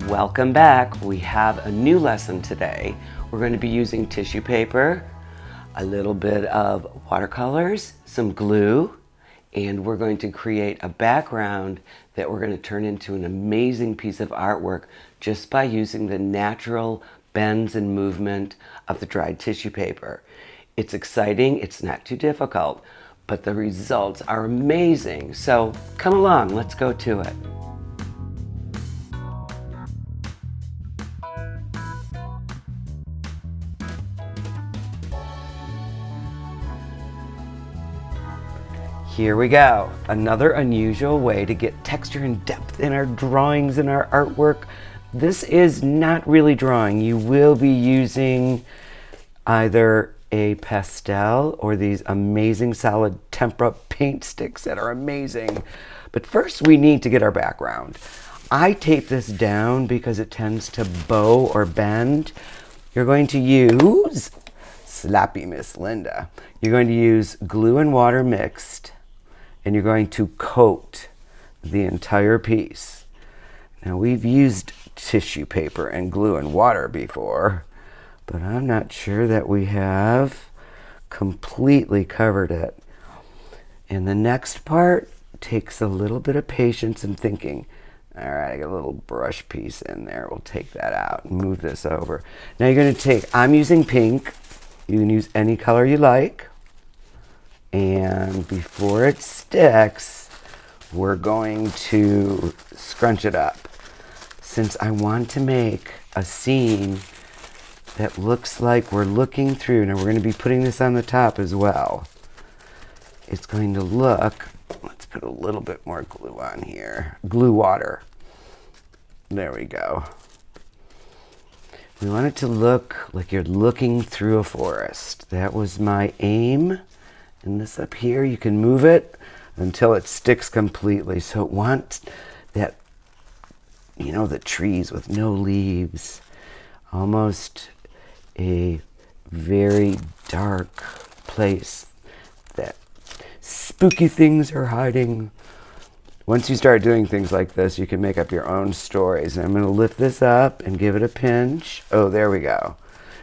Welcome back. We have a new lesson today. We're going to be using tissue paper, a little bit of watercolors, some glue, and we're going to create a background that we're going to turn into an amazing piece of artwork just by using the natural bends and movement of the dried tissue paper. It's exciting, it's not too difficult, but the results are amazing. So come along, let's go to it. Here we go. Another unusual way to get texture and depth in our drawings and our artwork. This is not really drawing. You will be using either a pastel or these amazing solid tempera paint sticks that are amazing. But first we need to get our background. I tape this down because it tends to bow or bend. You're going to use, slappy Miss Linda, you're going to use glue and water mixed, and you're going to coat the entire piece. Now we've used tissue paper and glue and water before, but I'm not sure that we have completely covered it. And the next part takes a little bit of patience and thinking. All right, I got a little brush piece in there. We'll take that out and move this over. Now you're going to take, I'm using pink. You can use any color you like. And before it sticks, we're going to scrunch it up. Since I want to make a scene that looks like we're looking through, now we're going to be putting this on the top as well. It's going to look, let's put a little bit more glue on here. Glue water. There we go. We want it to look like you're looking through a forest. That was my aim. And this up here, you can move it until it sticks completely. So it wants that, you know, the trees with no leaves. Almost a very dark place that spooky things are hiding. Once you start doing things like this, you can make up your own stories. And I'm going to lift this up and give it a pinch. Oh, there we go.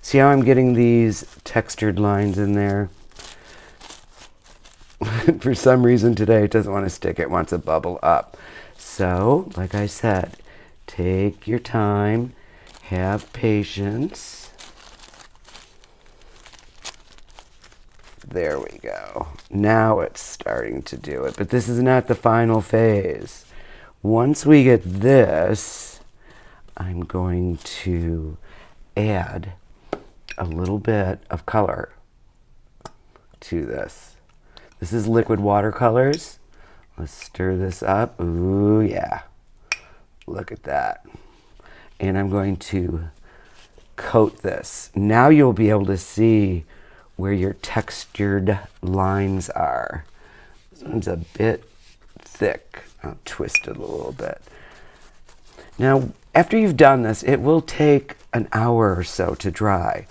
See how I'm getting these textured lines in there? For some reason today it doesn't want to stick, it wants to bubble up. So, like I said, take your time, have patience. There we go. Now it's starting to do it, but this is not the final phase. Once we get this, I'm going to add a little bit of color to this. This is liquid watercolors. Let's stir this up. Ooh, yeah. Look at that. And I'm going to coat this. Now you'll be able to see where your textured lines are. This one's a bit thick. I'll twist it a little bit. Now, after you've done this, it will take an hour or so to dry.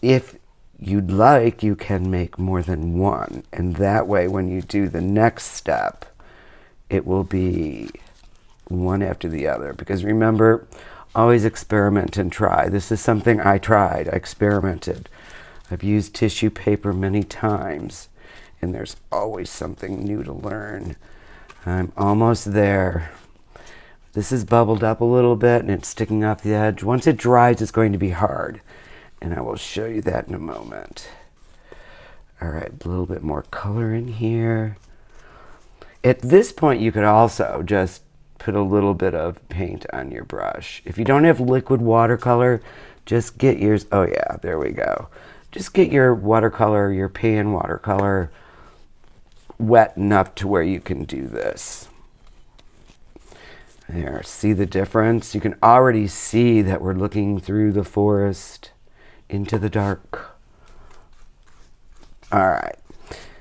If you'd like, you can make more than one, and that way when you do the next step, it will be one after the other. Because remember, always experiment and try. This is something I tried, I experimented. I've used tissue paper many times, and there's always something new to learn. I'm almost there. This is bubbled up a little bit, and it's sticking off the edge. Once it dries, it's going to be hard. And I will show you that in a moment. All right, a little bit more color in here. At this point, you could also just put a little bit of paint on your brush. If you don't have liquid watercolor, just get yours. Oh yeah, there we go. Just get your watercolor, your pan watercolor, wet enough to where you can do this. There, see the difference? You can already see that we're looking through the forest into the dark. All right.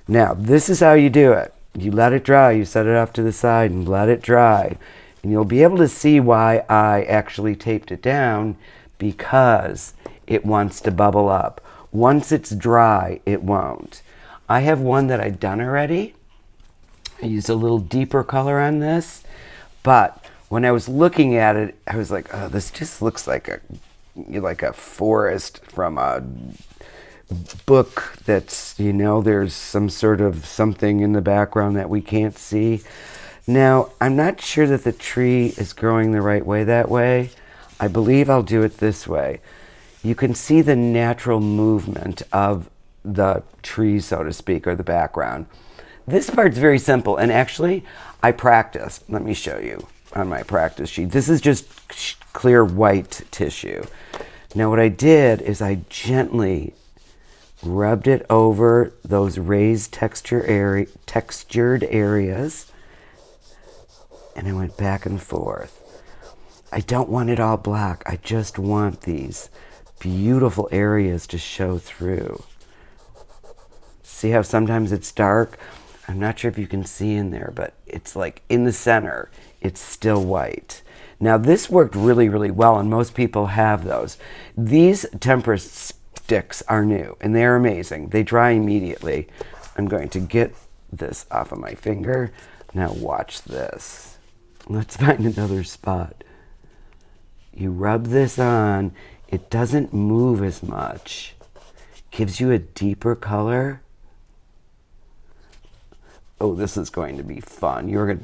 Now, this is how you do it. You let it dry. You set it off to the side and let it dry. And you'll be able to see why I actually taped it down, because it wants to bubble up. Once it's dry, it won't. I have one that I've done already. I used a little deeper color on this, but when I was looking at it, I was like, oh, this just looks like a forest from a book that's, there's some sort of something in the background that we can't see. Now, I'm not sure that the tree is growing the right way that way. I believe I'll do it this way. You can see the natural movement of the tree, so to speak, or the background. This part's very simple, and actually, I practiced. Let me show you on my practice sheet. This is just clear white tissue. Now, what I did is I gently rubbed it over those raised textured areas, and I went back and forth. I don't want it all black. I just want these beautiful areas to show through. See how sometimes it's dark? I'm not sure if you can see in there, but it's like in the center, it's still white. Now this worked really, really well, and most people have those. These tempera sticks are new, and they're amazing. They dry immediately. I'm going to get this off of my finger. Now watch this. Let's find another spot. You rub this on. It doesn't move as much. Gives you a deeper color. Oh, this is going to be fun. You're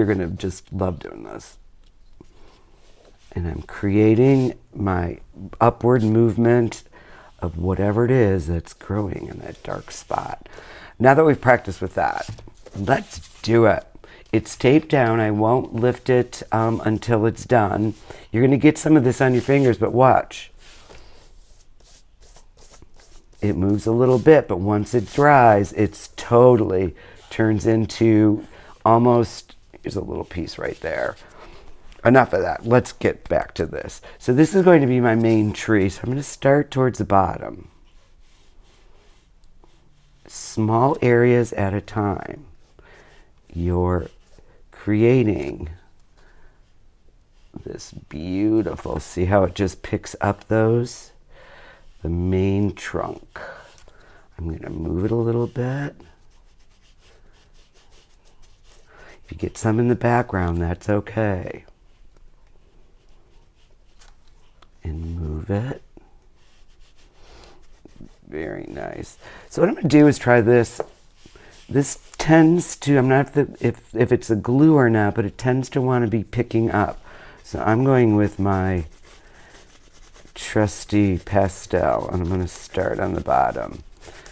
gonna just love doing this. And I'm creating my upward movement of whatever it is that's growing in that dark spot. Now that we've practiced with that, let's do it. It's taped down. I won't lift it until it's done. You're gonna get some of this on your fingers, but watch. It moves a little bit, but once it dries, it's totally turns into almost, here's a little piece right there. Enough of that. Let's get back to this. So this is going to be my main tree. So I'm going to start towards the bottom. Small areas at a time. You're creating this beautiful, see how it just picks up those? The main trunk. I'm going to move it a little bit. If you get some in the background, that's okay. And move it. Very nice. So what I'm going to do is try this. This tends to, I'm not if it's a glue or not, but it tends to want to be picking up. So I'm going with my trusty pastel, and I'm going to start on the bottom.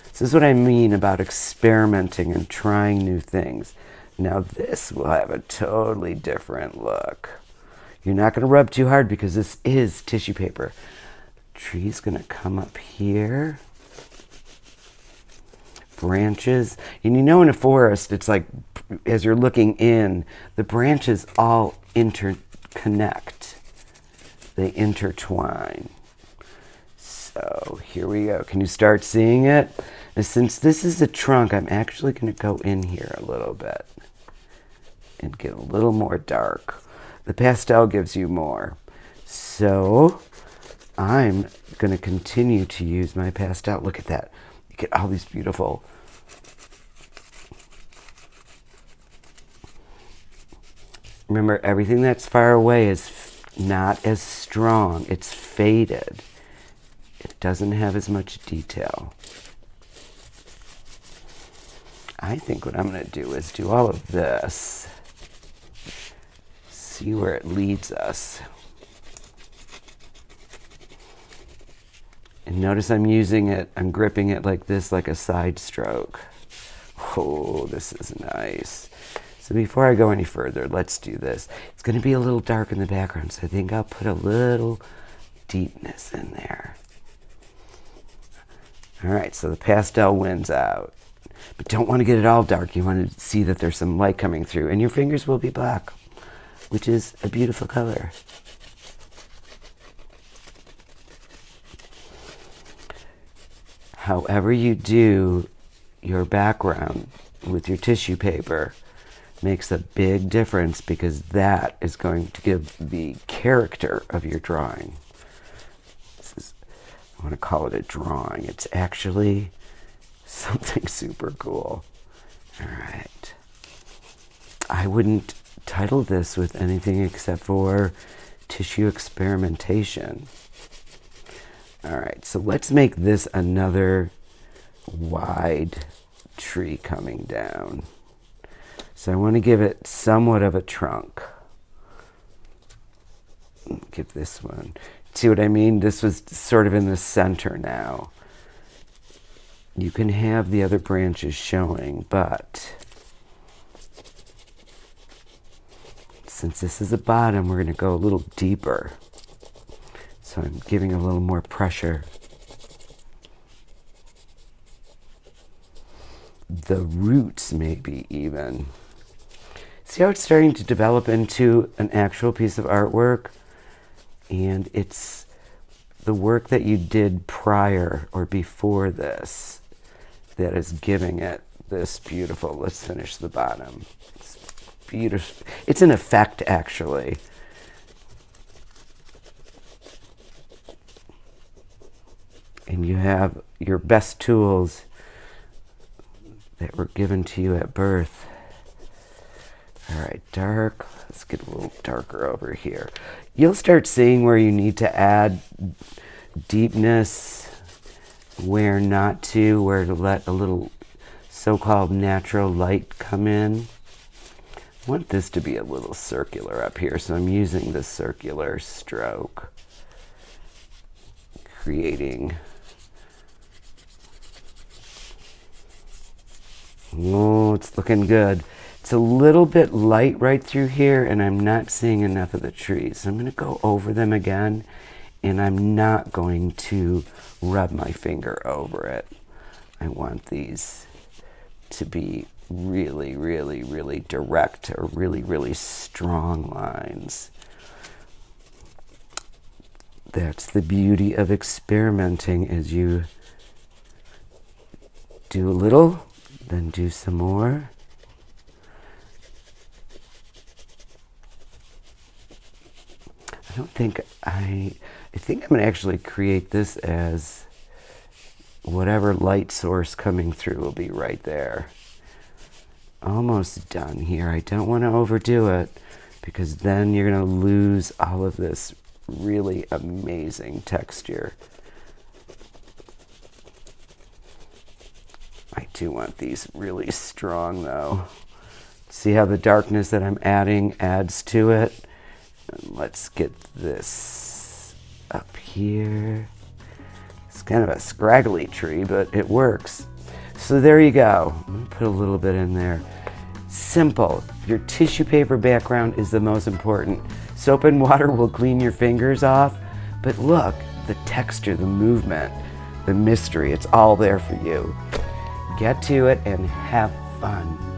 This is what I mean about experimenting and trying new things. Now this will have a totally different look. You're not going to rub too hard because this is tissue paper. Tree's going to come up here. Branches. And in a forest, it's like, as you're looking in, the branches all interconnect. They intertwine. So here we go. Can you start seeing it? And since this is the trunk, I'm actually going to go in here a little bit and get a little more dark. The pastel gives you more. So I'm going to continue to use my pastel. Look at that. You get all these beautiful. Remember, everything that's far away is not as strong. It's faded. It doesn't have as much detail. I think what I'm going to do is do all of this. See where it leads us. And notice I'm using it, I'm gripping it like this, like a side stroke. Oh, this is nice. So before I go any further, let's do this. It's going to be a little dark in the background, so I think I'll put a little deepness in there. All right, so the pastel wins out. But don't want to get it all dark. You want to see that there's some light coming through, and your fingers will be black, which is a beautiful color. However you do your background with your tissue paper makes a big difference, because that is going to give the character of your drawing. This is, I want to call it a drawing. It's actually something super cool. All right. I wouldn't title this with anything except for tissue experimentation. All right, so let's make this another wide tree coming down. So I want to give it somewhat of a trunk. Give this one. See what I mean? This was sort of in the center now. You can have the other branches showing, but since this is the bottom, we're going to go a little deeper. So I'm giving a little more pressure. The roots maybe even. See how it's starting to develop into an actual piece of artwork? And it's the work that you did prior or before this that is giving it this beautiful. Let's finish the bottom. It's beautiful. It's an effect, actually. And you have your best tools that were given to you at birth. All right, dark. Let's get a little darker over here. You'll start seeing where you need to add deepness, where not to, where to let a little so-called natural light come in. I want this to be a little circular up here, so I'm using the circular stroke, creating. Oh, it's looking good. It's a little bit light right through here, and I'm not seeing enough of the trees. So I'm going to go over them again, and I'm not going to rub my finger over it. I want these to be really, really, really direct or really, really strong lines. That's the beauty of experimenting, as you do a little, then do some more. I think I'm going to actually create this as whatever light source coming through will be right there. Almost done here. I don't want to overdo it because then you're going to lose all of this really amazing texture. I do want these really strong though. See how the darkness that I'm adding adds to it? And let's get this up here. It's kind of a scraggly tree, but it works. So there you go. I'm going to put a little bit in there. Simple. Your tissue paper background is the most important. Soap and water will clean your fingers off, but look, the texture, the movement, the mystery, it's all there for you. Get to it and have fun.